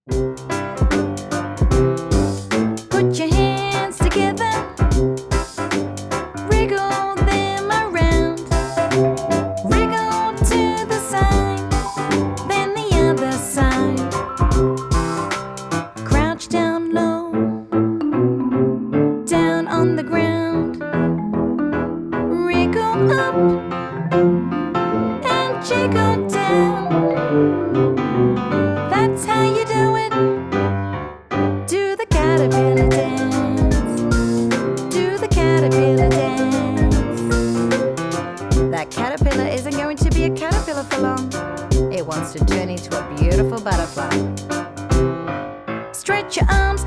Put your hands together, wriggle them around, wriggle to the side, then the other side. Crouch down low, down on the ground, wriggle up and jiggle down. That's how you do it. Do the caterpillar dance. Do the caterpillar dance. That caterpillar isn't going to be a caterpillar for long. It wants to turn into a beautiful butterfly. Stretch your arms